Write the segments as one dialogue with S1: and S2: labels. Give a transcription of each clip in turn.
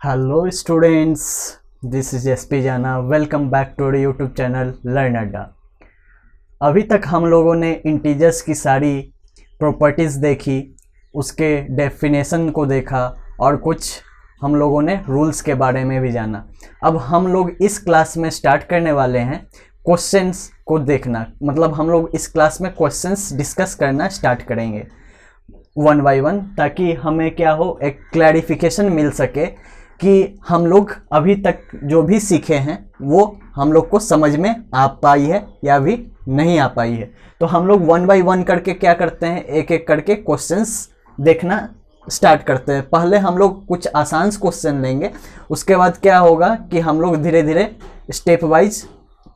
S1: Hello students, this is SP Jana. Welcome back to YouTube channel Learn Adda. अभी तक हम लोगों ने इंटीजर्स की सारी प्रॉपर्टीज़ देखी, उसके डेफिनेशन को देखा और कुछ हम लोगों ने रूल्स के बारे में भी जाना। अब हम लोग इस क्लास में स्टार्ट करने वाले हैं क्वेश्चंस को देखना। मतलब हम लोग इस क्लास में क्वेश्चंस डिस्कस करना स्टार्ट करेंगे वन बाय वन, ताकि हमें क्या हो, एक क्लैरिफिकेशन मिल सके कि हम लोग अभी तक जो भी सीखे हैं वो हम लोग को समझ में आ पाई है या भी नहीं आ पाई है। तो हम लोग वन बाय वन करके क्या करते हैं, एक एक करके क्वेश्चंस देखना स्टार्ट करते हैं। पहले हम लोग कुछ आसान क्वेश्चन लेंगे, उसके बाद क्या होगा कि हम लोग धीरे धीरे स्टेप वाइज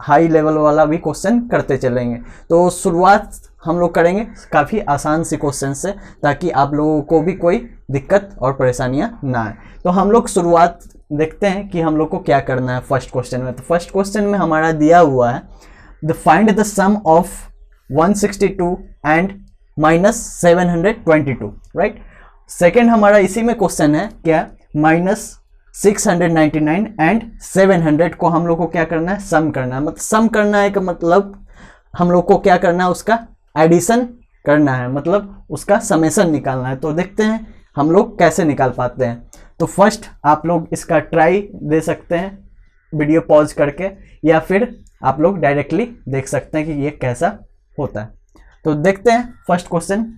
S1: हाई लेवल वाला भी क्वेश्चन करते चलेंगे। तो शुरुआत हम लोग करेंगे काफ़ी आसान से क्वेश्चन से, ताकि आप लोगों को भी कोई दिक्कत और परेशानियां ना आए। तो हम लोग शुरुआत देखते हैं कि हम लोग को क्या करना है फर्स्ट क्वेश्चन में। तो फर्स्ट क्वेश्चन में हमारा दिया हुआ है the find the sum of 162 and -722, right. Second हमारा इसी में क्वेश्चन है क्या, -699 एंड 700 को हम लोग को क्या करना है, सम करना है। मतलब सम करना है का मतलब हम लोग को क्या करना है, उसका एडिशन करना है, मतलब उसका समेशन निकालना है। तो देखते हैं हम लोग कैसे निकाल पाते हैं। तो फर्स्ट आप लोग इसका ट्राई दे सकते हैं वीडियो पॉज करके, या फिर आप लोग डायरेक्टली देख सकते हैं कि ये कैसा होता है। तो देखते हैं फर्स्ट क्वेश्चन।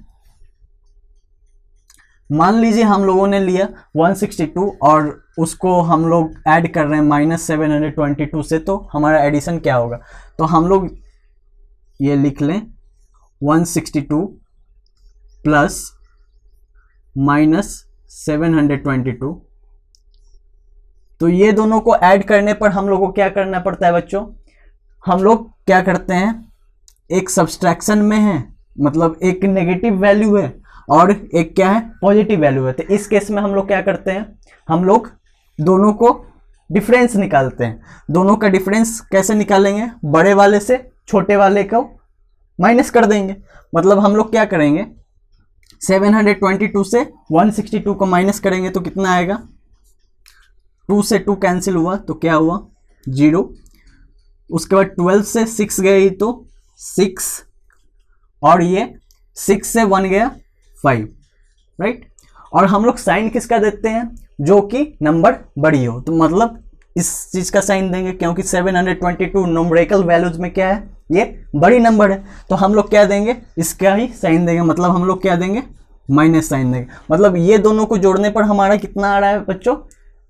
S1: मान लीजिए हम लोगों ने लिया 162 और उसको हम लोग ऐड कर रहे हैं -722 से, तो हमारा एडिशन क्या होगा। तो हम लोग ये लिख लें 162 प्लस -722। तो ये दोनों को ऐड करने पर हम लोग को क्या करना पड़ता है बच्चों, हम लोग क्या करते हैं, एक सब्सट्रैक्शन में है, मतलब एक नेगेटिव वैल्यू है और एक क्या है, पॉजिटिव वैल्यू है। तो इस केस में हम लोग क्या करते हैं, हम लोग दोनों को डिफरेंस निकालते हैं। दोनों का डिफरेंस कैसे निकालेंगे, बड़े वाले से छोटे वाले को माइनस कर देंगे। मतलब हम लोग क्या करेंगे, 722 से 162 को माइनस करेंगे तो कितना आएगा, 2 से 2 कैंसिल हुआ तो क्या हुआ, 0। उसके बाद 12 से 6 गई तो 6, और ये 6 से 1 गया 5, राइट। और हम लोग साइन किसका देते हैं, जो कि नंबर बड़ी हो। तो मतलब इस चीज का साइन देंगे, क्योंकि 722 न्यूमेरिकल वैल्यूज में क्या है, ये बड़ी नंबर है। तो हम लोग क्या देंगे, इसका ही साइन देंगे। मतलब हम लोग क्या देंगे, माइनस साइन देंगे। मतलब ये दोनों को जोड़ने पर हमारा कितना आ रहा है बच्चों,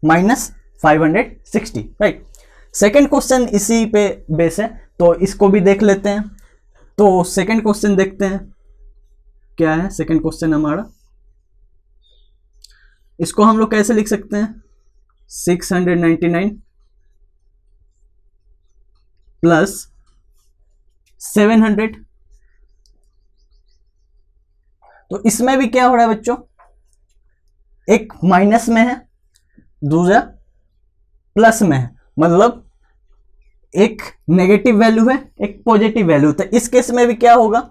S1: -560, राइट। सेकेंड क्वेश्चन इसी पे बेस है, तो इसको भी देख लेते हैं। तो सेकेंड क्वेश्चन देखते हैं क्या है। सेकेंड क्वेश्चन हमारा, इसको हम लोग कैसे लिख सकते हैं, 699 प्लस 700। तो इसमें भी क्या हो रहा है बच्चों, एक माइनस में है, दूसरा प्लस में है। मतलब एक नेगेटिव वैल्यू है, एक पॉजिटिव वैल्यू। तो इस केस में भी क्या होगा,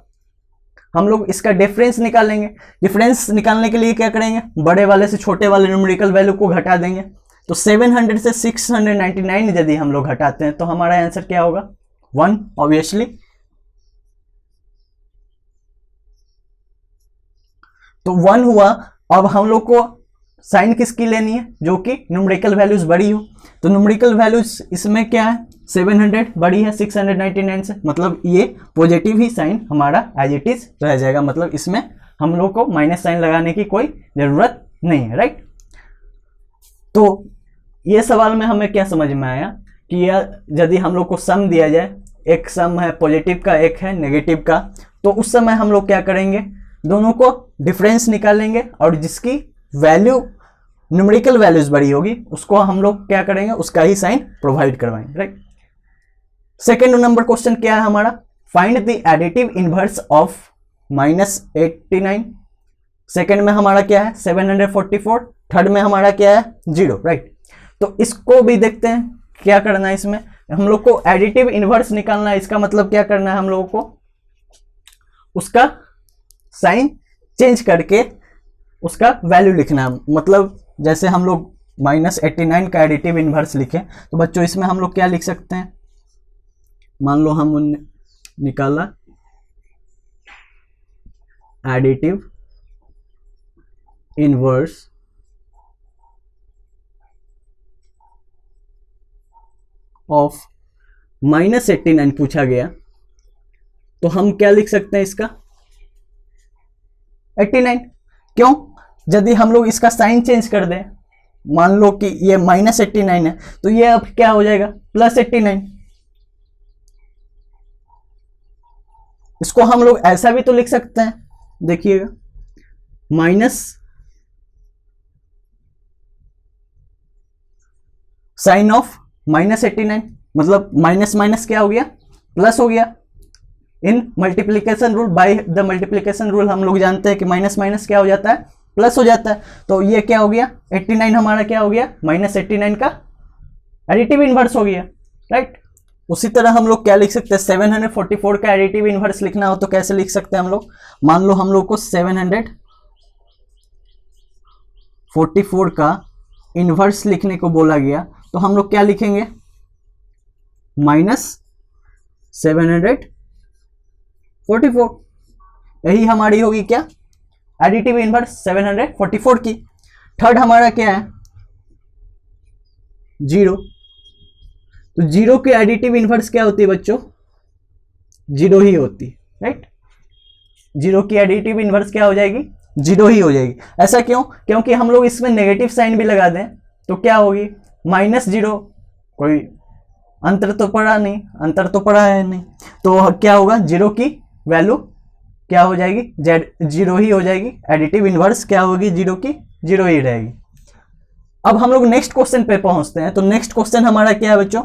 S1: हम लोग इसका डिफरेंस निकालेंगे। डिफरेंस निकालने के लिए क्या करेंगे, बड़े वाले से छोटे वाले न्यूमेरिकल वैल्यू को घटा देंगे। तो 700 से 699 यदि हम लोग घटाते हैं तो हमारा आंसर क्या होगा, 1 ऑब्वियसली। तो 1 हुआ। अब हम लोग को साइन किसकी लेनी है, जो कि न्यूमेरिकल वैल्यूज बड़ी हो। तो न्यूमेरिकल वैल्यूज इसमें क्या है, 700 बड़ी है 699 से, मतलब ये पॉजिटिव ही साइन हमारा एज इट इज रह जाएगा। मतलब इसमें हम लोग को माइनस साइन लगाने की कोई जरूरत नहीं है, राइट। तो ये सवाल में हमें क्या समझ में आया कि यदि हम लोग को सम दिया जाए, एक सम है पॉजिटिव का, एक है नेगेटिव का, तो उस समय हम लोग क्या करेंगे, दोनों को डिफरेंस निकालेंगे और जिसकी वैल्यू न्यूमेरिकल वैल्यूज बड़ी होगी उसको हम लोग क्या करेंगे, उसका ही साइन प्रोवाइड करवाएंगे, राइट। सेकेंड नंबर क्वेश्चन क्या है हमारा, find the additive inverse of -89। Second में हमारा क्या है 744, थर्ड में हमारा क्या है 0, राइट। तो इसको भी देखते हैं क्या करना है। इसमें हम लोग को एडिटिव इनवर्स निकालना है। इसका मतलब क्या करना है, हम लोगों को उसका साइन चेंज करके उसका वैल्यू लिखना है। मतलब जैसे हम लोग -89 का एडिटिव इन्वर्स लिखें तो बच्चों इसमें हम लोग क्या लिख सकते हैं, मान लो हम निकाला एडिटिव इन्वर्स ऑफ -89 पूछा गया, तो हम क्या लिख सकते हैं इसका 89। क्यों? यदि हम लोग इसका साइन चेंज कर दें, मान लो कि ये -89 है तो ये अब क्या हो जाएगा +89। इसको हम लोग ऐसा भी तो लिख सकते हैं, देखिएगा माइनस साइन ऑफ -89, मतलब माइनस माइनस क्या हो गया प्लस हो गया। In multiplication rule, by the multiplication rule हम लोग जानते हैं कि माइनस माइनस क्या हो जाता है प्लस हो जाता है। तो ये क्या हो गया 89 हमारा क्या हो गया -89 का एडिटिव इन्वर्स हो गया, राइट। उसी तरह हम लोग क्या लिख सकते हैं 744 का एडिटिव इन्वर्स लिखना हो तो कैसे लिख सकते हैं हम लोग, मान लो हम लोग को 744 का इन्वर्स लिखने को बोला गया तो हम लोग क्या लिखेंगे -744, यही हमारी होगी क्या एडिटिव इन्वर्स 744 की। थर्ड हमारा क्या है 0, तो 0 की एडिटिव इन्वर्स क्या होती है बच्चों 0 ही होती है, राइट। 0 की एडिटिव इन्वर्स क्या हो जाएगी 0 ही हो जाएगी। ऐसा क्यों? क्योंकि हम लोग इसमें नेगेटिव साइन भी लगा दें तो क्या होगी -0, कोई अंतर तो पड़ा नहीं, अंतर तो पड़ा है नहीं, तो क्या होगा 0 की वैल्यू क्या हो जाएगी 0 ही हो जाएगी। एडिटिव इन्वर्स क्या होगी 0 की 0 ही रहेगी। अब हम लोग नेक्स्ट क्वेश्चन पे पहुंचते हैं। तो नेक्स्ट क्वेश्चन हमारा क्या है बच्चों,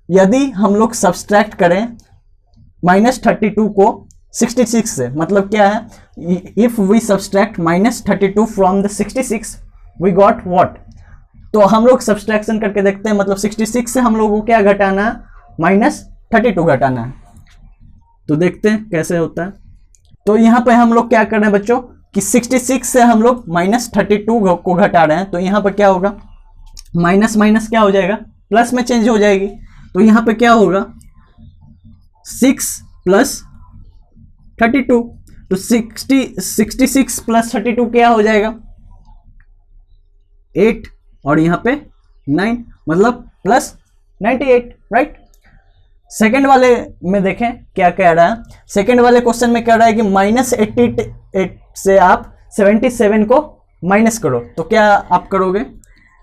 S1: यदि हम लोग सब्सट्रैक्ट करें -32 को 66 से, मतलब क्या है if we subtract -32 from the 66 we got what. तो हम लोग सब्सट्रैक्शन करके देखते हैं, मतलब 66 से हम लोगों को क्या घटाना है -32 घटाना है। तो देखते हैं कैसे होता है। तो यहाँ पे हम लोग क्या कर रहे हैं बच्चों कि 66 से हम लोग -32 को घटा रहे हैं, तो यहाँ पर क्या होगा माइनस माइनस क्या हो जाएगा प्लस में चेंज हो जाएगी। तो यहाँ पे क्या होगा 6 + 32, तो 66 + 32 क्या हो जाएगा 8 और यहाँ पे 9, मतलब +98, राइट। सेकेंड वाले में देखें क्या कह रहा है, सेकेंड वाले क्वेश्चन में कह रहा है कि -88 से आप 77 को माइनस करो। तो क्या आप करोगे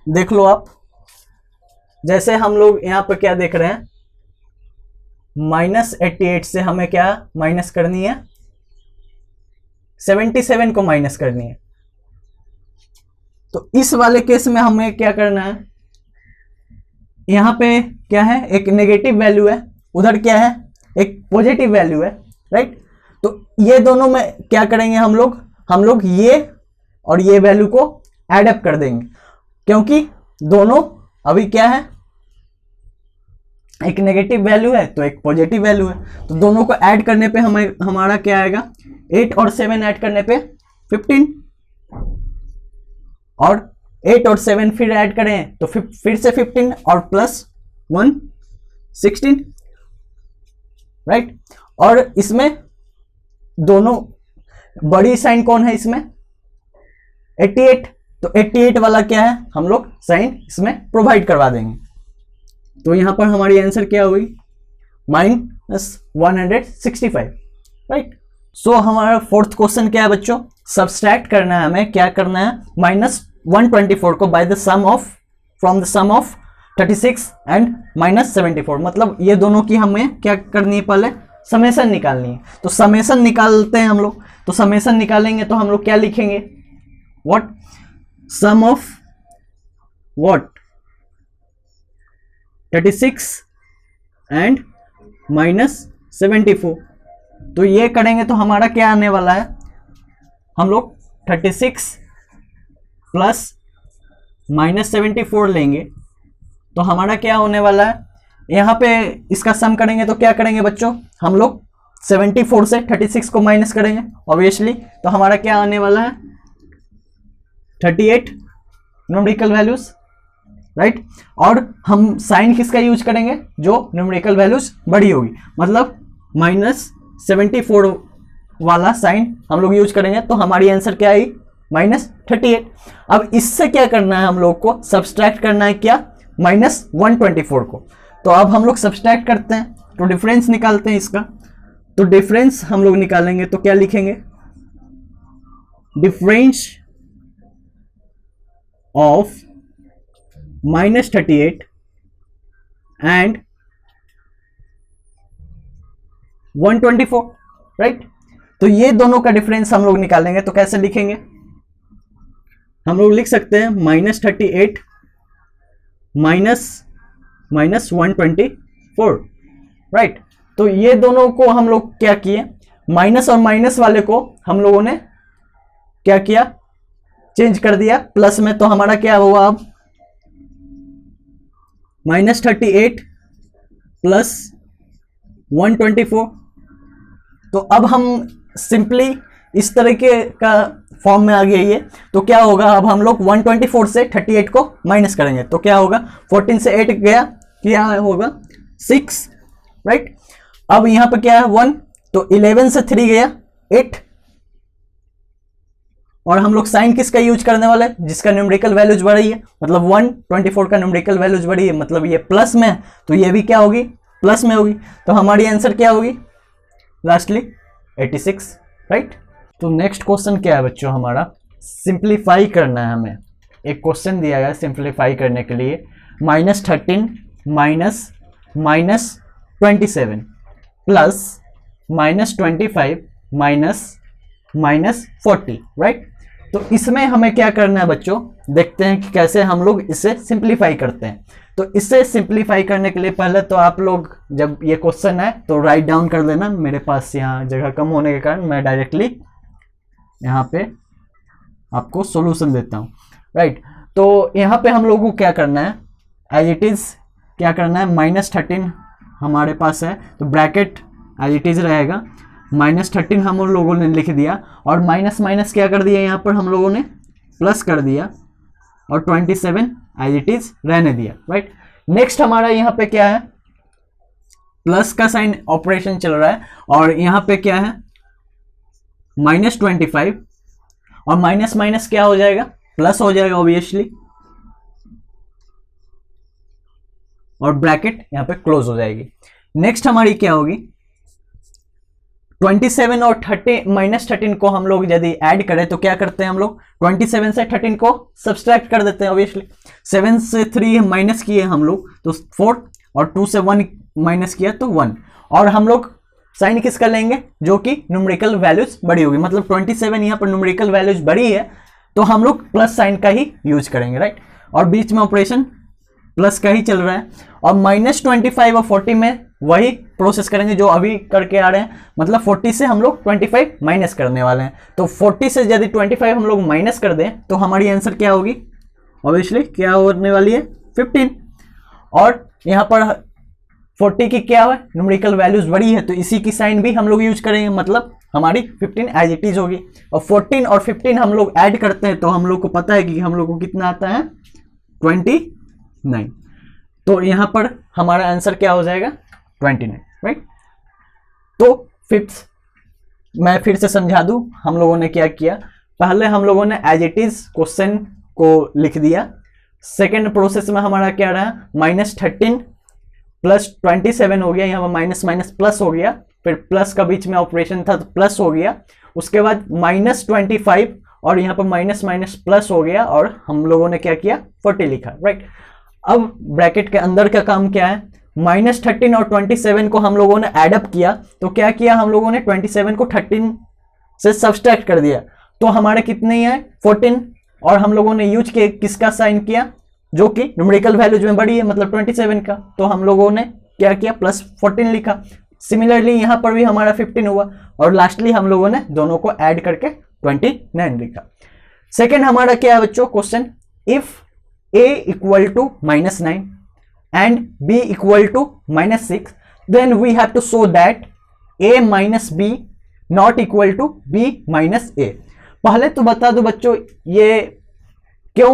S1: देख लो आप, जैसे हम लोग यहाँ पर क्या देख रहे हैं -88 से हमें क्या माइनस करनी है 77 को माइनस करनी है। तो इस वाले केस में हमें क्या करना है, यहाँ पे क्या है एक नेगेटिव वैल्यू है, उधर क्या है एक पॉजिटिव वैल्यू है, राइट। तो ये दोनों में क्या करेंगे हम लोग ये और ये वैल्यू को ऐड अप कर देंगे, क्योंकि दोनों अभी क्या है एक नेगेटिव वैल्यू है तो एक पॉजिटिव वैल्यू है। तो दोनों को ऐड करने पे हमें हमारा क्या आएगा 8 और 7 ऐड करने पे 15, और 8 और 7 फिर ऐड करें तो फिर से 15 और +1 16, राइट। और इसमें दोनों बड़ी साइन कौन है इसमें 88, तो 88 वाला क्या है हम लोग साइन इसमें प्रोवाइड करवा देंगे। तो यहां पर हमारी आंसर क्या हुई -165, राइट। सो हमारा फोर्थ क्वेश्चन क्या है बच्चों, सब्सट्रैक्ट करना है हमें, क्या करना है -124 को by the sum of from the sum of 36 and -74, मतलब ये दोनों की हमें क्या करनी है पहले समेशन निकालनी है। तो समेशन निकालते हैं हम लोग, तो समेशन निकालेंगे तो हम लोग क्या लिखेंगे what sum of what 36 and -74। तो ये करेंगे तो हमारा क्या आने वाला है, हम लोग 36 + -74 लेंगे तो हमारा क्या होने वाला है, यहाँ पे इसका सम करेंगे तो क्या करेंगे बच्चों हम लोग 74 से 36 को माइनस करेंगे ऑब्वियसली। तो हमारा क्या आने वाला है 38 न्यूमेरिकल वैल्यूज राइट। और हम साइन किसका यूज करेंगे, जो न्यूमेरिकल वैल्यूज बड़ी होगी, मतलब -74 वाला साइन हम लोग यूज करेंगे, तो हमारी आंसर क्या आई, -38। अब इससे क्या करना है, हम लोग को सब्सट्रैक्ट करना है क्या, -124 को। तो अब हम लोग सब्सट्रैक्ट करते हैं, तो डिफरेंस निकालते हैं इसका। तो डिफरेंस हम लोग निकालेंगे तो क्या लिखेंगे, डिफरेंस ऑफ -38 एंड 124, राइट। तो ये दोनों का डिफरेंस हम लोग निकालेंगे, तो कैसे लिखेंगे, हम लोग लिख सकते हैं -38 माइनस 124, राइट। तो ये दोनों को हम लोग क्या किए, माइनस और माइनस वाले को हम लोगों ने क्या किया, चेंज कर दिया प्लस में। तो हमारा क्या हुआ अब, -38 प्लस 124। तो अब हम सिंपली इस तरीके का फॉर्म में आ गया ये। तो क्या होगा, अब हम लोग 124 से 38 को माइनस करेंगे, तो क्या होगा, 14 से 8 गया, क्या होगा 6, राइट। अब यहां पे क्या है 1, तो 11 से 3 गया 8। और हम लोग साइन किसका यूज करने वाले हैं, जिसका न्यूमेरिकल वैल्यूज बढ़ी है, मतलब 124 का न्यूमेरिकल वैल्यूज बढ़ी है, मतलब ये प्लस में है, तो ये भी क्या होगी, प्लस में होगी। तो हमारी आंसर क्या होगी, लास्टली 86, राइट। तो नेक्स्ट क्वेश्चन क्या है बच्चों, हमारा सिंप्लीफाई करना है हमें। एक क्वेश्चन दिया गया सिंप्लीफाई करने के लिए, -13 माइनस 27 प्लस -25 माइनस 40, राइट। तो इसमें हमें क्या करना है बच्चों, देखते हैं कि कैसे हम लोग इसे सिंप्लीफाई करते हैं। तो इसे सिंप्लीफाई करने के लिए पहले तो आप लोग जब ये क्वेश्चन है तो राइट डाउन कर लेना। मेरे पास यहाँ जगह कम होने के कारण मैं डायरेक्टली यहाँ पे आपको सॉल्यूशन देता हूँ, राइट। तो यहाँ पे हम लोगों को क्या करना है, एज इट इज क्या करना है, -13 हमारे पास है, तो ब्रैकेट एज इट इज रहेगा, -13 हम लोगों ने लिख दिया, और माइनस माइनस क्या कर दिया, यहाँ पर हम लोगों ने प्लस कर दिया, और 27 एज इट इज रहने दिया, राइट। नेक्स्ट हमारा यहाँ पे क्या है, प्लस का साइन ऑपरेशन चल रहा है, और यहाँ पे क्या है -25, और माइनस माइनस क्या हो जाएगा, प्लस हो जाएगा ऑब्वियसली, और ब्रैकेट यहाँ पे क्लोज हो जाएगी। नेक्स्ट हमारी क्या होगी, 27 और -13 को हम लोग यदि ऐड करें तो क्या करते हैं हम लोग, 27 से 13 को सब्सट्रैक्ट कर देते हैं ऑब्वियसली। 7 से 3 माइनस किए हम लोग तो 4, और 2 से 1 माइनस किया तो 1, और हम लोग साइन किसका लेंगे, जो कि न्यूमेरिकल वैल्यूज बड़ी होगी, मतलब 27 यहाँ पर न्यूमेरिकल वैल्यूज बड़ी है तो हम लोग प्लस साइन का ही यूज करेंगे, राइट। और बीच में ऑपरेशन प्लस का ही चल रहा है, और -25 और 40 में वही प्रोसेस करेंगे जो अभी करके आ रहे हैं, मतलब 40 से हम लोग 25 माइनस करने वाले हैं। तो 40 से यदि 25 हम लोग माइनस कर दें तो हमारी आंसर क्या होगी, ऑब्वियसली क्या होने वाली है, 15। और यहाँ पर 40 की क्या है, न्यूमेरिकल वैल्यूज बड़ी है, तो इसी की साइन भी हम लोग यूज करेंगे, मतलब हमारी 15 एज इट इज होगी। और 14 और 15 हम लोग ऐड करते हैं तो हम लोग को पता है कि हम लोग को कितना आता है, 29। तो यहाँ पर हमारा आंसर क्या हो जाएगा, 29, राइट। तो फिफ्थ मैं फिर से समझा दूं, हम लोगों ने क्या किया, पहले हम लोगों ने एज इट इज क्वेश्चन को लिख दिया। सेकेंड प्रोसेस में हमारा क्या रहा, -13 प्लस 27 हो गया, यहाँ पर माइनस माइनस प्लस हो गया, फिर प्लस का बीच में ऑपरेशन था तो प्लस हो गया, उसके बाद -25 और यहाँ पर माइनस माइनस प्लस हो गया, और हम लोगों ने क्या किया, 40 लिखा, राइट। अब ब्रैकेट के अंदर का काम क्या है, -13 और 27 को हम लोगों ने एडअप किया, तो क्या किया हम लोगों ने, 27 को 13 से सब्सट्रैक्ट कर दिया, तो हमारे कितने ही है, 14। और हम लोगों ने यूज किया किसका साइन किया, जो कि न्यूमेरिकल वैल्यूज में बड़ी है, मतलब 27 का, तो हम लोगों ने क्या किया, +14 लिखा। सिमिलरली यहाँ पर भी हमारा 15 हुआ, और लास्टली हम लोगों ने दोनों को ऐड करके 29 लिखा। सेकेंड हमारा क्या है बच्चों question, if a equal to -9 and b equal to -6, then we have to show that a minus b not equal to b minus a। पहले तो बता दो बच्चों ये क्यों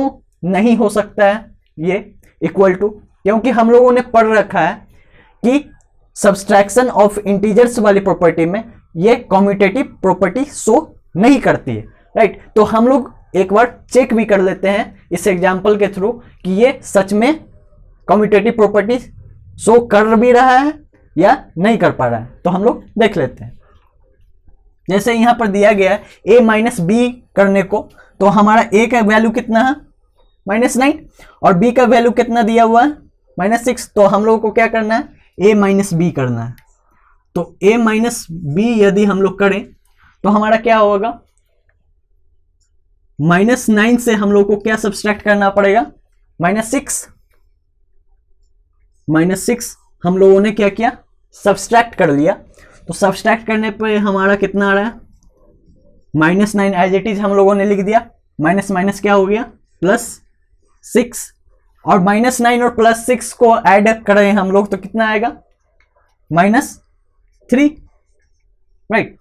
S1: नहीं हो सकता है, ये इक्वल टू, क्योंकि हम लोगों ने पढ़ रखा है कि सब्सट्रैक्शन ऑफ इंटीजर्स वाली प्रॉपर्टी में ये कम्यूटेटिव प्रॉपर्टी शो नहीं करती है, राइट। तो हम लोग एक बार चेक भी कर लेते हैं इस एग्जाम्पल के थ्रू कि ये सच में कम्यूटेटिव प्रॉपर्टी शो कर भी रहा है या नहीं कर पा रहा है। तो हम लोग देख लेते हैं। जैसे यहां पर दिया गया है a माइनस बी करने को, तो हमारा a का वैल्यू कितना है -9 और b का वैल्यू कितना दिया हुआ है -6। तो हम लोगों को क्या करना है, a माइनस बी करना है। तो a माइनस बी यदि हम लोग करें तो हमारा क्या होगा, -9 से हम लोग को क्या सब्सट्रैक्ट करना पड़ेगा, -6 हम लोगों ने क्या किया, सब्सट्रैक्ट कर लिया। तो सब्सट्रैक्ट करने पे हमारा कितना आ रहा है, -9 एज इट इज हम लोगों ने लिख दिया, माइनस माइनस क्या हो गया +6, और -9 और +6 को ऐड करें हम लोग तो कितना आएगा -3, राइट।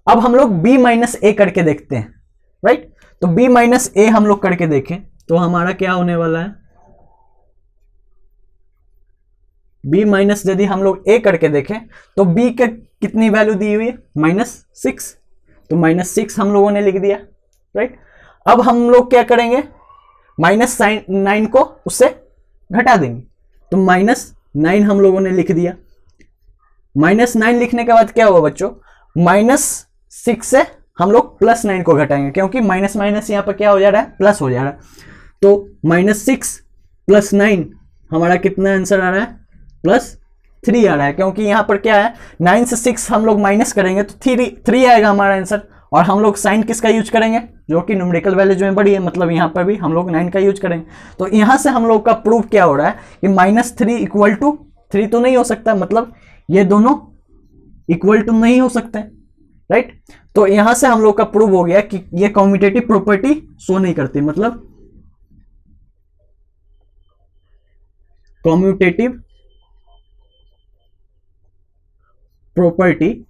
S1: अब हम लोग b माइनस ए करके देखते हैं, राइट। तो b माइनस ए हम लोग करके देखें तो हमारा क्या होने वाला है, b माइनस यदि हम लोग a करके देखें तो b के कितनी वैल्यू दी हुई है -6, तो -6 हम लोगों ने लिख दिया, राइट। अब हम लोग क्या करेंगे, -9 को उससे घटा देंगे, तो -9 हम लोगों ने लिख दिया। -9 लिखने के बाद क्या होगा बच्चों, -6 से हम लोग +9 को घटाएंगे, क्योंकि माइनस माइनस यहाँ पर क्या हो जा रहा है, प्लस हो जा रहा है। तो -6 + 9 हमारा कितना आंसर आ रहा है, +3 आ रहा है, क्योंकि यहाँ पर क्या है 9 से 6 हम लोग माइनस करेंगे तो 3 आएगा हमारा आंसर। और हम लोग साइन किसका यूज करेंगे, जो कि न्यूमेरिकल वैल्यूज में बड़ी है, मतलब यहाँ पर भी हम लोग 9 का यूज करेंगे। तो यहाँ से हम लोग का प्रूफ क्या हो रहा है कि -3 इक्वल टू 3 तो नहीं हो सकता, मतलब ये दोनों इक्वल टू नहीं हो सकते, राइट। तो यहाँ से हम लोग का प्रूफ हो गया कि ये कम्यूटेटिव प्रॉपर्टी शो नहीं करती, मतलब commutative property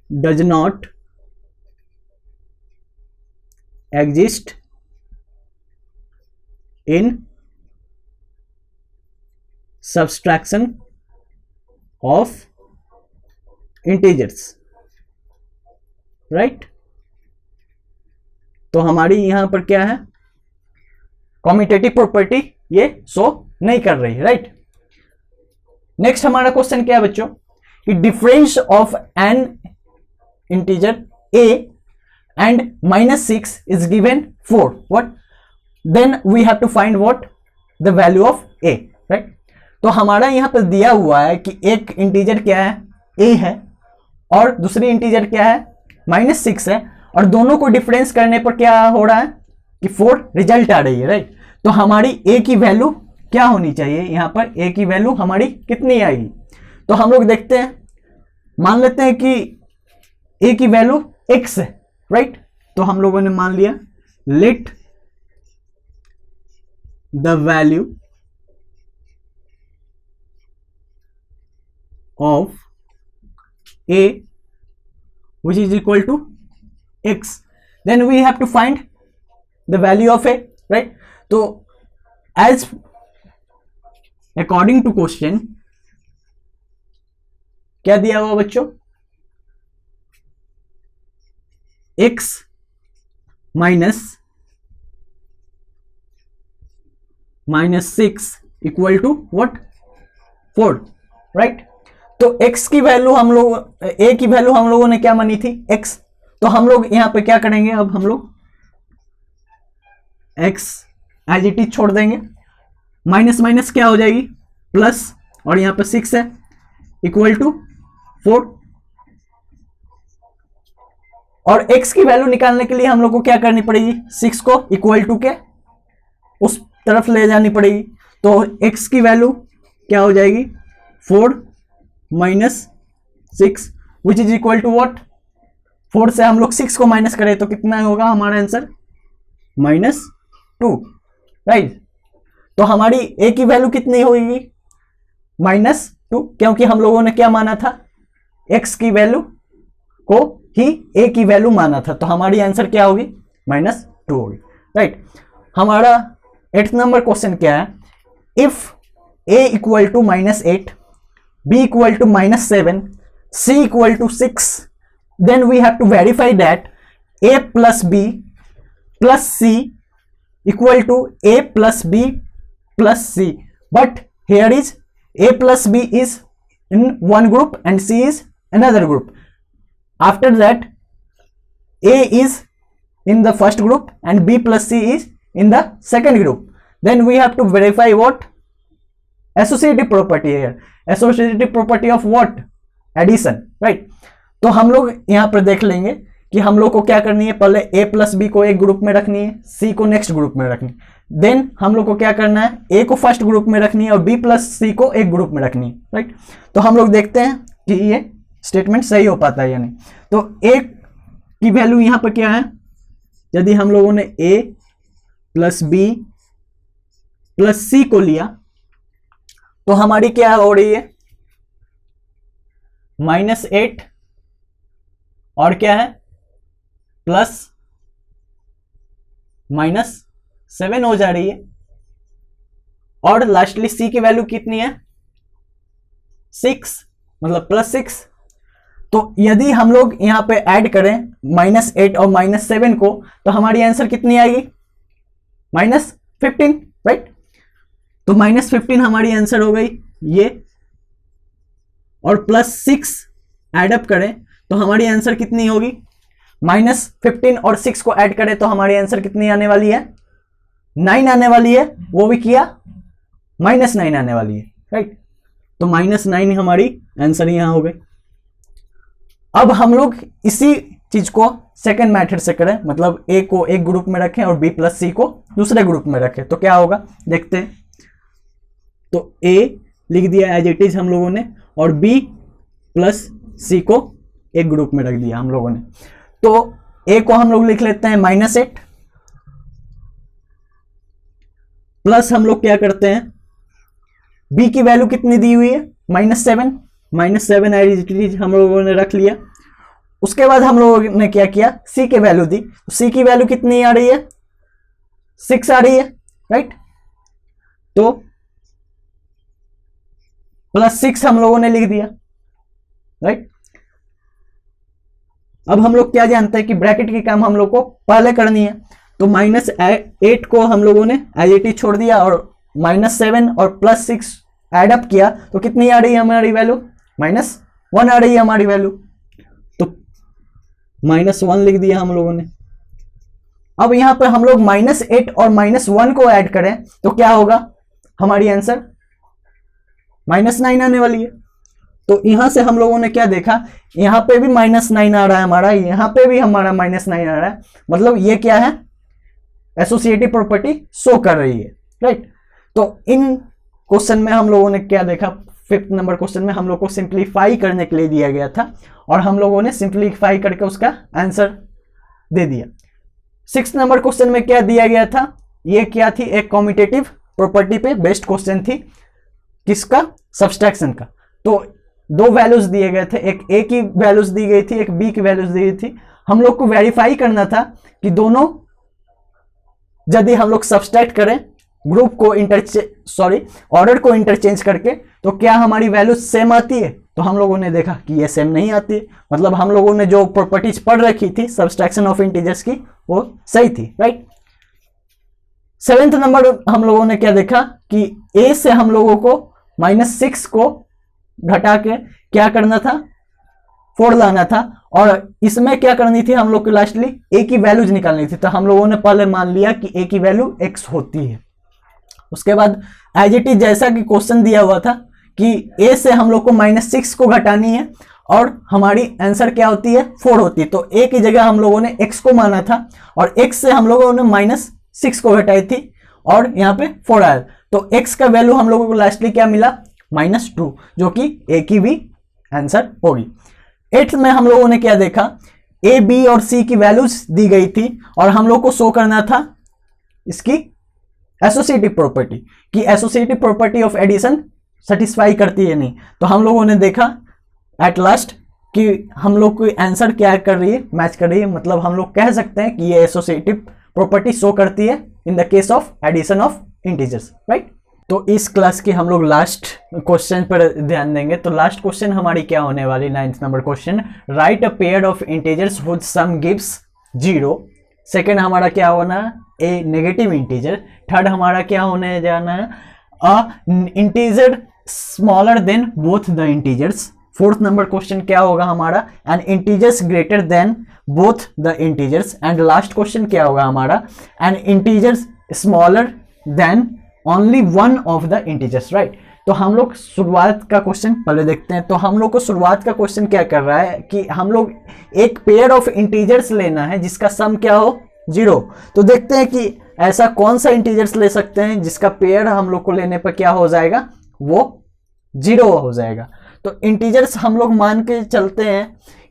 S1: does not exist in subtraction of integers, right। तो हमारी यहां पर क्या है, कम्यूटेटिव प्रॉपर्टी ये शो नहीं कर रही, राइट। नेक्स्ट हमारा क्वेश्चन क्या है बच्चों, कि difference of N integer a and -6 is given 4, what then we have to find what the value of a, right। तो हमारा यहां पर दिया हुआ है कि एक इंटीजर क्या है, a है, और दूसरी इंटीजर क्या है -6 है, और दोनों को डिफरेंस करने पर क्या हो रहा है कि 4 रिजल्ट आ रही है, राइट। तो हमारी a की वैल्यू क्या होनी चाहिए, यहां पर a की वैल्यू हमारी कितनी आएगी। तो हम लोग देखते हैं, मान लेते हैं कि a की वैल्यू x है, राइट। तो हम लोगों ने मान लिया let the value of a which is equal to x, then we have to find the value of a, right। तो as according to question क्या दिया हुआ बच्चों, x -6 equal to what 4, right. तो x की वैल्यू हम लोग, a की वैल्यू हम लोगों ने क्या मानी थी x, तो हम लोग यहां पे क्या करेंगे, अब हम लोग x एज इट इज छोड़ देंगे, माइनस माइनस क्या हो जाएगी प्लस, और यहां पे 6 है इक्वल टू 4, और x की वैल्यू निकालने के लिए हम लोग को क्या करनी पड़ेगी, 6 को इक्वल टू के उस तरफ ले जानी पड़ेगी। तो x की वैल्यू क्या हो जाएगी 4 - 6 which is equal to what, 4 से हम लोग 6 को माइनस करें तो कितना होगा हमारा आंसर -2, राइट। तो हमारी a की वैल्यू कितनी होगी -2, क्योंकि हम लोगों ने क्या माना था, x की वैल्यू को ही a की वैल्यू माना था। तो हमारी आंसर क्या होगी -2 होगी, राइट। हमारा 8th नंबर क्वेश्चन क्या है, if a equal to -8, b equal to -7, c equal to 6, then we have to verify that a plus b plus c equal to a plus b plus c, but here is a plus b is in one group and c is another group. After that a is in the first group and b plus c is in the second group. Then we have to verify what? Associative property here. Associative property of what? Addition, right? तो हम लोग यहाँ पर देख लेंगे कि हम लोग को क्या करनी है, पहले a प्लस बी को एक ग्रुप में रखनी है, c को नेक्स्ट ग्रुप में रखनी है, देन हम लोग को क्या करना है, a को फर्स्ट ग्रुप में रखनी है और b प्लस c को एक ग्रुप में रखनी है, राइट। तो हम लोग देखते हैं कि ये स्टेटमेंट सही हो पाता है या नहीं। तो a की वैल्यू यहाँ पर क्या है, यदि हम लोगों ने a plus b plus c को लिया तो हमारी क्या हो रही है, -8 और क्या है प्लस -7 हो जा रही है, और लास्टली c की वैल्यू कितनी है, 6, मतलब +6। तो यदि हम लोग यहां पे ऐड करें -8 और -7 को तो हमारी आंसर कितनी आएगी, -15, राइट। तो -15 हमारी आंसर हो गई ये, और +6 एडअप करें तो हमारी आंसर कितनी होगी, -15 और 6 को ऐड करें तो हमारी आंसर कितनी आने वाली है, 9 आने वाली है, वो भी किया -9 आने वाली है, राइट। तो -9 हमारी आंसर यहां हो गई। अब हम लोग इसी चीज को सेकंड मेथड से करें, मतलब a को एक ग्रुप में रखें और b प्लस c को दूसरे ग्रुप में रखें, तो क्या होगा देखते हैं। तो a लिख दिया एज इट इज हम लोगों ने, और b प्लस c को एक ग्रुप में रख दिया हम लोगों ने। तो a को हम लोग लिख लेते हैं -8, प्लस हम लोग क्या करते हैं, b की वैल्यू कितनी दी हुई है, -7 एज इट इज हम लोगों ने रख लिया। उसके बाद हम लोगों ने क्या किया, c की वैल्यू दी, c की वैल्यू कितनी आ रही है, 6 आ रही है, राइट। तो +6 हम लोगों ने लिख दिया, राइट। अब हम लोग क्या जानते हैं कि ब्रैकेट की काम हम लोग को पहले करनी है, तो -8 को हम लोगों ने एज इट इज छोड़ दिया और -7 और +6 एडअप किया तो कितनी आ रही है हमारी वैल्यू, -1 आ रही है हमारी वैल्यू। तो -1 लिख दिया हम लोगों ने। अब यहां पर हम लोग -8 और -1 को ऐड करें तो क्या होगा, हमारी आंसर -9 आने वाली है। तो यहां से हम लोगों ने क्या देखा, यहां पे भी -9 आ रहा है हमारा, यहां पे भी हमारा -9 आ रहा है, मतलब ये क्या है, एसोसिएटिव प्रॉपर्टी शो कर रही है, राइट। तो इन क्वेश्चन में हम लोगों ने क्या देखा, 5th नंबर क्वेश्चन में हम लोग को सिंप्लीफाई करने के लिए दिया गया था और हम लोगों ने सिंप्लीफाई करके उसका आंसर दे दिया। 6th नंबर क्वेश्चन में क्या दिया गया था, ये क्या थी, एक कॉम्यूटेटिव प्रॉपर्टी पे बेस्ड क्वेश्चन थी, किसका, सब्सट्रैक्शन का। तो 2 वैल्यूज दिए गए थे, एक a की वैल्यूज दी गई थी, एक b की वैल्यूज दी गई थी। हम लोग को वेरीफाई करना था कि दोनों यदि हम लोग सब्सट्रैक्ट करें ग्रुप को ऑर्डर को इंटरचेंज करके तो क्या हमारी वैल्यू सेम आती है। तो हम लोगों ने देखा कि ये सेम नहीं आती है, मतलब हम लोगों ने जो प्रॉपर्टीज पढ़ रखी थी सब्सट्रैक्शन ऑफ इंटीजर्स की वो सही थी, राइट। 7th नंबर हम लोगों ने क्या देखा कि a से हम लोगों को -6 को घटा के क्या करना था, 4 लाना था, और इसमें क्या करनी थी, हम लोग को लास्टली a की वैल्यूज निकालनी थी। तो हम लोगों ने पहले मान लिया कि a की वैल्यू x होती है। उसके बाद एज इट इज जैसा कि क्वेश्चन दिया हुआ था कि a से हम लोग को -6 को घटानी है और हमारी आंसर क्या होती है, 4 होती है। तो a की जगह हम लोगों ने x को माना था और x से हम लोगों ने -6 को घटाई थी और यहाँ पे 4 आया। तो x का वैल्यू हम लोगों को लास्टली क्या मिला, -2, जो कि a की भी आंसर होगी। 8th में हम लोगों ने क्या देखा, a, b और c की वैल्यूज दी गई थी और हम लोग को शो करना था इसकी एसोसिएटिव प्रॉपर्टी, कि associative property of addition satisfy करती है नहीं। तो हम लोगों ने देखा एट लास्ट कि हम लोग कोई आंसर क्या कर रही है, मैच कर रही है, मतलब हम लोग कह सकते हैं कि ये एसोसिएटिव प्रॉपर्टी शो करती है in the case of addition of integers, right. तो इस क्लास की हम लोग लास्ट क्वेश्चन पर ध्यान देंगे। तो लास्ट क्वेश्चन हमारी क्या होने वाली, 9th number question, write a pair of integers which sum gives 0। Second हमारा क्या होना, ए नेगेटिव इंटीजर। थर्ड हमारा क्या होने जाना है, a integer smaller than both the integers. Fourth number question क्या होगा हमारा, an integers greater than both the integers. And last question क्या होगा हमारा, an integers smaller than only one of the integers, right. तो हम लोग शुरुआत का क्वेश्चन पहले देखते हैं। तो हम लोग को शुरुआत का क्वेश्चन क्या कर रहा है कि हम लोग एक पेयर ऑफ इंटीजर्स लेना है जिसका सम क्या हो 0। तो देखते हैं कि ऐसा कौन सा इंटीजर्स ले सकते हैं जिसका पेयर हम लोग को लेने पर क्या हो जाएगा, वो 0 हो जाएगा। तो इंटीजर्स हम लोग मान के चलते हैं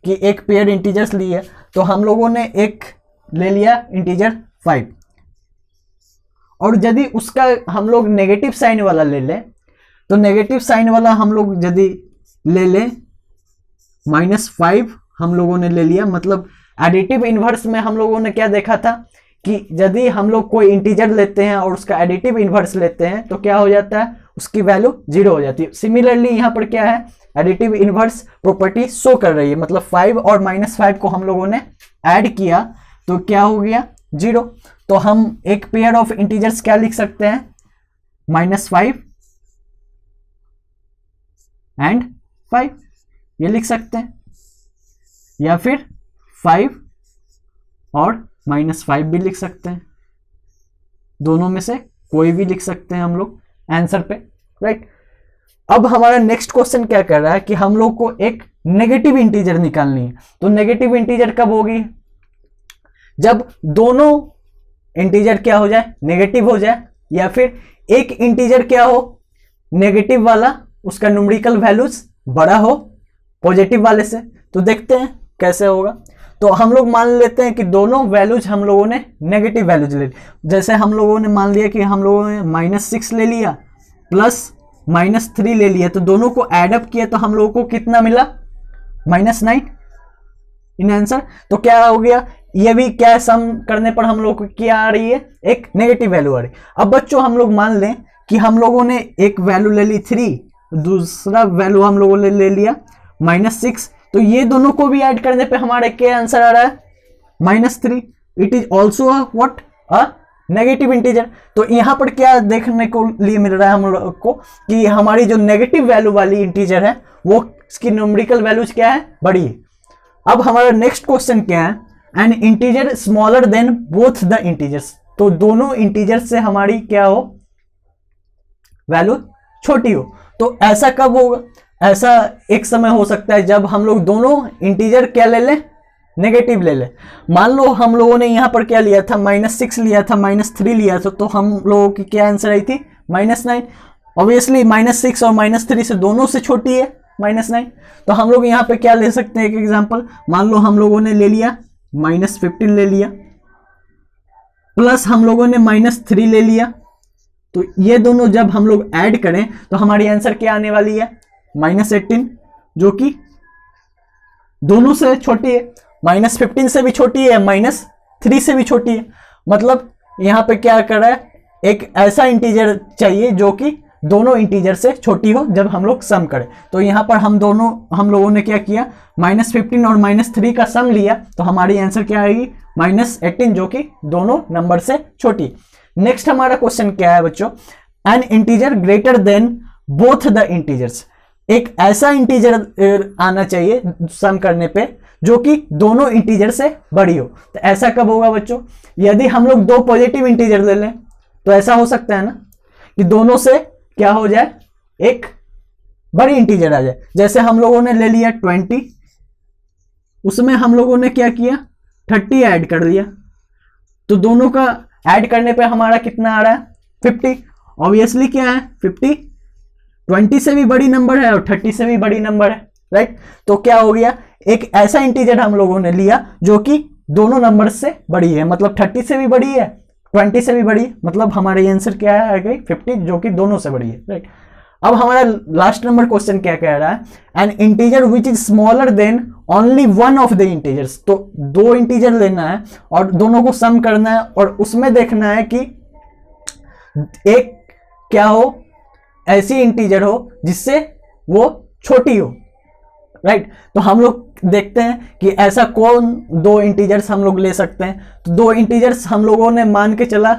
S1: कि एक पेयर इंटीजर्स लिए, तो हम लोगों ने एक ले लिया इंटीजर 5, और यदि उसका हम लोग नेगेटिव साइन वाला ले लें, तो नेगेटिव साइन वाला हम लोग यदि ले लें -5 हम लोगों ने ले लिया, मतलब एडिटिव इन्वर्स में हम लोगों ने क्या देखा था कि यदि हम लोग कोई इंटीजर लेते हैं और उसका एडिटिव इन्वर्स लेते हैं तो क्या हो जाता है, उसकी वैल्यू 0 हो जाती है। सिमिलरली यहाँ पर क्या है, एडिटिव इन्वर्स प्रॉपर्टी शो कर रही है, मतलब 5 और -5 को हम लोगों ने ऐड किया तो क्या हो गया 0। तो हम एक पेयर ऑफ इंटीजर्स क्या लिख सकते हैं, -5 एंड 5 ये लिख सकते हैं, या फिर 5 और -5 भी लिख सकते हैं। दोनों में से कोई भी लिख सकते हैं हम लोग आंसर पे, राइट। अब हमारा नेक्स्ट क्वेश्चन क्या कर रहा है कि हम लोग को एक नेगेटिव इंटीजर निकालनी है। तो नेगेटिव इंटीजर कब होगी, जब दोनों इंटीजर क्या हो जाए, नेगेटिव हो जाए, या फिर एक इंटीजर क्या हो नेगेटिव वाला, उसका न्यूमेरिकल वैल्यूज बड़ा हो पॉजिटिव वाले से। तो देखते हैं कैसे होगा। तो हम लोग मान लेते हैं कि दोनों वैल्यूज हम लोगों ने नेगेटिव वैल्यूज ले ली। जैसे हम लोगों ने मान लिया कि हम लोगों ने -6 ले लिया प्लस -3 ले लिया, तो दोनों को एडअप किया तो हम लोगों को कितना मिला, -9 इन आंसर। तो क्या हो गया, ये भी क्या सम करने पर हम लोग को क्या आ रही है, एक नेगेटिव वैल्यू आ रही है। अब बच्चों हम लोग मान लें कि हम लोगों ने एक वैल्यू ले ली 3, दूसरा वैल्यू हम लोगों ने ले लिया -6, तो ये दोनों को भी ऐड करने पे हमारा क्या आंसर आ रहा है, -3। It is also what, a negative integer. तो यहाँ पर क्या देखने को लिए मिल रहा है हम लोग को कि हमारी जो नेगेटिव वैल्यू वाली इंटीजर है वो इसकी न्यूमेरिकल वैल्यूज क्या है, बड़ी है। अब हमारा नेक्स्ट क्वेश्चन क्या है, N integer smaller than both the integers. तो दोनों इंटीजर से हमारी क्या हो, वैल्यू छोटी हो। तो ऐसा कब होगा, ऐसा एक समय हो सकता है जब हम लोग दोनों इंटीजर क्या ले लें, नेगेटिव ले लें। मान लो हम लोगों ने यहाँ पर क्या लिया था, -6 लिया था, -3 लिया था, तो हम लोगों की क्या आंसर आई थी, -9। ऑब्वियसली -6 और -3 से दोनों से छोटी है -9। तो हम लोग यहाँ पे क्या ले सकते हैं, एक एग्जांपल मान लो हम लोगों ने ले लिया -15 ले लिया, प्लस हम लोगों ने -3 ले लिया। तो ये दोनों जब हम लोग ऐड करें तो हमारी आंसर क्या आने वाली है, -18, जो कि दोनों से छोटी है, -15 से भी छोटी है, -3 से भी छोटी है। मतलब यहाँ पे क्या कर रहा है, एक ऐसा इंटीजर चाहिए जो कि दोनों इंटीजर से छोटी हो जब हम लोग सम करें। तो यहाँ पर हम लोगों ने क्या किया, -15 और -3 का सम लिया, तो हमारी आंसर क्या आएगी, -18, जो कि दोनों नंबर से छोटी। नेक्स्ट हमारा क्वेश्चन क्या है बच्चों, N integer greater than both the integers. एक ऐसा इंटीजर आना चाहिए सम करने पे जो कि दोनों इंटीजर से बड़ी हो। तो ऐसा कब होगा बच्चों, यदि हम लोग दो पॉजिटिव इंटीजर ले लें तो ऐसा हो सकता है ना कि दोनों से क्या हो जाए, एक बड़ी इंटीजर आ जाए। जैसे हम लोगों ने ले लिया 20, उसमें हम लोगों ने क्या किया, 30 ऐड कर दिया, तो दोनों का ऐड करने पे हमारा कितना आ रहा है, 50। ऑब्वियसली क्या है, 50 20 से भी बड़ी नंबर है और 30 से भी बड़ी नंबर है, राइट। तो क्या हो गया, एक ऐसा इंटीजर हम लोगों ने लिया जो कि दोनों नंबर से बड़ी है, मतलब 30 से भी बड़ी है, 20 से भी बड़ी है, मतलब हमारे आंसर क्या है, आ गई 50, जो कि दोनों से बड़ी है, राइट। अब हमारा लास्ट नंबर क्वेश्चन क्या कह रहा है, N integer which is smaller than only one of the integers. तो दो इंटीजर लेना है और दोनों को सम करना है और उसमें देखना है कि एक क्या हो, ऐसी इंटीजर हो जिससे वो छोटी हो, राइट। तो हम लोग देखते हैं कि ऐसा कौन दो इंटीजर्स हम लोग ले सकते हैं। तो दो इंटीजर्स हम लोगों ने मान के चला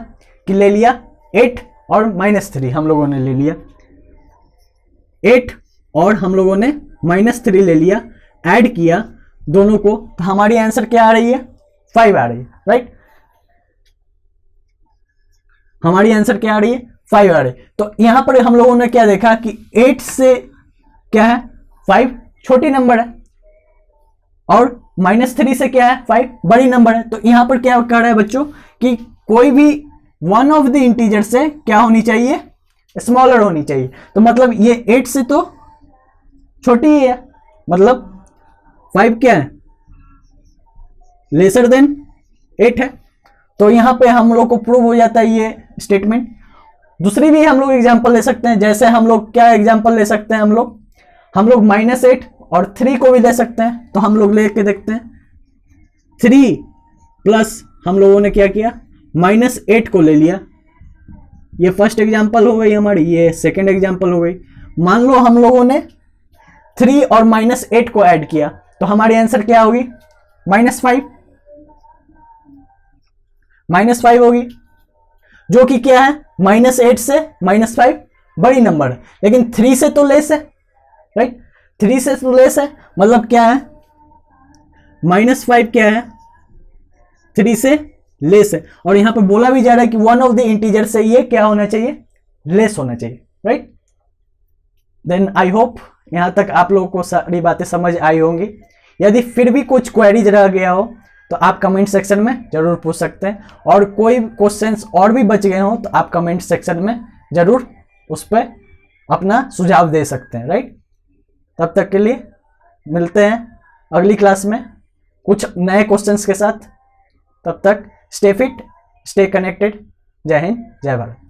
S1: कि ले लिया 8 और -3 हम लोगों ने ले लिया, 8 और हम लोगों ने -3 ले लिया, ऐड किया दोनों को, तो हमारी आंसर क्या आ रही है, 5 आ रही है, राइट। हमारी आंसर क्या आ रही है, 5 आ रही है। तो यहां पर हम लोगों ने क्या देखा कि 8 से क्या है, 5 छोटी नंबर है और -3 से क्या है, 5 बड़ी नंबर है। तो यहां पर क्या कर रहा है बच्चों कि कोई भी वन ऑफ द इंटीजर से क्या होनी चाहिए, स्मॉलर होनी चाहिए। तो मतलब ये 8 से तो छोटी ही है, मतलब 5 क्या है, लेसर देन 8 है। तो यहां पे हम लोग को प्रूव हो जाता है ये स्टेटमेंट। दूसरी भी हम लोग एग्जांपल ले सकते हैं, जैसे हम लोग क्या एग्जांपल ले सकते हैं, हम लोग -8 और 3 को भी ले सकते हैं। तो हम लोग लेके देखते हैं, 3 प्लस हम लोगों ने क्या किया, -8 को ले लिया। ये फर्स्ट एग्जांपल हो गई हमारी, ये सेकंड एग्जांपल हो गई। मान लो हम लोगों ने 3 और -8 को ऐड किया, तो हमारी आंसर क्या होगी, -5 होगी, जो कि क्या है, -8 से -5 बड़ी नंबर है, लेकिन 3 से तो लेस है, राइट। 3 से तो लेस है, मतलब क्या है, -5 क्या है, 3 से लेस है। और यहां पे बोला भी जा रहा है कि वन ऑफ द इंटीजर से ये क्या होना चाहिए, लेस होना चाहिए, राइट। देन आई होप यहां तक आप लोगों को सारी बातें समझ आई होंगी। यदि फिर भी कुछ क्वेरीज रह गया हो तो आप कमेंट सेक्शन में जरूर पूछ सकते हैं, और कोई क्वेश्चंस और भी बच गए हो तो आप कमेंट सेक्शन में जरूर उस पर अपना सुझाव दे सकते हैं, राइट। तब तक के लिए मिलते हैं अगली क्लास में कुछ नए क्वेश्चंस के साथ। तब तक स्टे फिट, स्टे कनेक्टेड। जय हिंद, जय भारत।